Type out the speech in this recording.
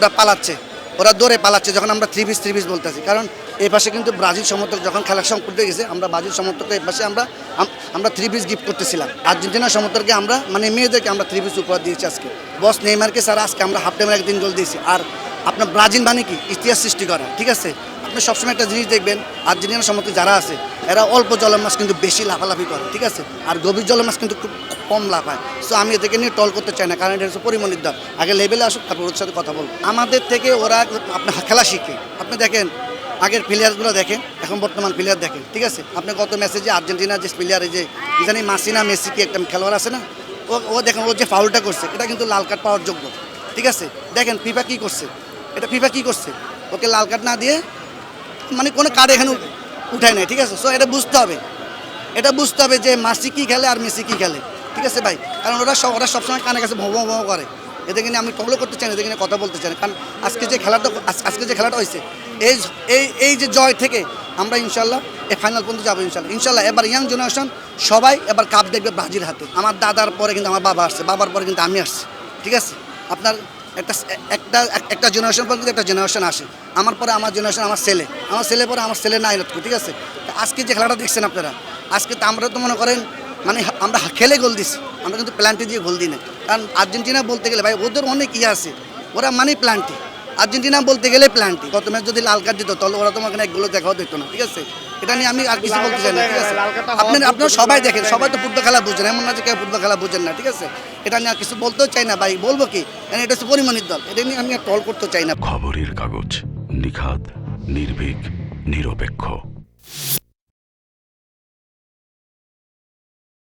ওরা পালাচ্ছে, ওরা দৌড়ে পালাচ্ছে যখন আমরা থ্রি পিস বলতেছি। কারণ এই পাশে কিন্তু ব্রাজিল সমর্থক যখন খেলার সময় করতে গেছে, আমরা ব্রাজিল সমর্থককে এই পাশে আমরা থ্রি পিস গিফট করতেছিলাম। আর্জেন্টিনা সমর্থককে আমরা মানে মেয়েদেরকে আমরা থ্রি পিস উপহার দিয়েছি আজকে। বস নেইমারকে স্যার আজকে আমরা হাফ টাইমের 1 গোল দিয়েছি। আর আপনার ব্রাজিল মানে কি ইতিহাস সৃষ্টি করা, ঠিক আছে। আপনি সবসময় একটা জিনিস দেখবেন, আর্জেন্টিনা সমর্থক যারা আছে এরা অল্প জলের মাছ কিন্তু বেশি লাফালাফি করে, ঠিক আছে। আর গভীর জলের মাছ কিন্তু খুব কম লাফায়। সো আমি এদেরকে নিয়ে টল করতে চাই না, কারণ এটা হচ্ছে পরিমণির দল। আগে লেভেলে আসুক, তারপর ওর সাথে কথা বলবো। আমাদের থেকে ওরা আপনার খেলা শিখে। আপনি দেখেন আগের প্লেয়ারগুলো দেখেন, এখন বর্তমান প্লেয়ার দেখেন, ঠিক আছে। আপনি গত ম্যাচে যে আর্জেন্টিনার যে প্লেয়ার যে জানি মাসিনা মেসি কি একটা খেলোয়াড় আছে না, ও দেখেন ও যে ফাউলটা করছে এটা কিন্তু লাল কার্ড পাওয়ার যোগ্য, ঠিক আছে। দেখেন ফিফা কী করছে, এটা ফিফা কী করছে, ওকে লাল কার্ড না দিয়ে মানে কোনো কার্ড এখানে উঠায় নাই, ঠিক আছে। সো এটা বুঝতে হবে যে মাসি কী খেলে আর মেসি কী খেলে, ঠিক আছে ভাই। কারণ ওরা সবসময় কানে কাছে ভো ভো করে। এদেরকে নিয়ে আমি টগলো করতে চাই না, এদেরকে নিয়ে কথা বলতে চাই না। কারণ আজকে যে খেলাটা হয়েছে এই যে জয় থেকে আমরা ইনশাল্লাহ এই ফাইনাল পর্যন্ত যাবো ইনশাল্লাহ। এবার ইয়াং জেনারেশন সবাই এবার কাপ দেখবে ব্রাজিল হাতে। আমার দাদার পরে কিন্তু আমার বাবা আসছে, বাবার পরে কিন্তু আমি আসছি, ঠিক আছে। আপনার একটা জেনারেশন পর কিন্তু একটা জেনারেশন আসে। আমার পরে আমার জেনারেশন, আমার ছেলে পরে আমার ছেলে নাই, ঠিক আছে। আজকে যে খেলাটা দেখছেন আপনারা, আজকে তো আমরা তো মনে করেন মানে আমরা খেলে গোল দিছি, আমরা কিন্তু প্ল্যান্টি দিয়ে গোল দিই না। কারণ আর্জেন্টিনা বলতে গেলে ভাই ওদের অনেক ইয়ে আছে, ওরা মানে প্ল্যান্টি। আর্জেন্টিনা বলতে গেলে প্ল্যান্টি। কত ম্যাচ যদি লাল কার্ড দিত তাহলে ওরা তোমাকে একগুলো দেখাও দিত না, ঠিক আছে। এটা নিয়ে আমি আর কিছু বলতে চাই না, ঠিক আছে। আপনারা সবাই দেখেন, সবাই তো ফুটবল খেলা বুঝেন, এমন না যে কেউ ফুটবল খেলা বুঝেন না, ঠিক আছে। এটা নিয়ে আর কিছু বলতেও চাই না ভাই, বলবো কি, কারণ এটা হচ্ছে পরিমণির দল, এটা নিয়ে আমি আর টল করতে চাই না। খবরের কাগজ, নিখাদ, নির্ভীক, নিরপেক্ষ।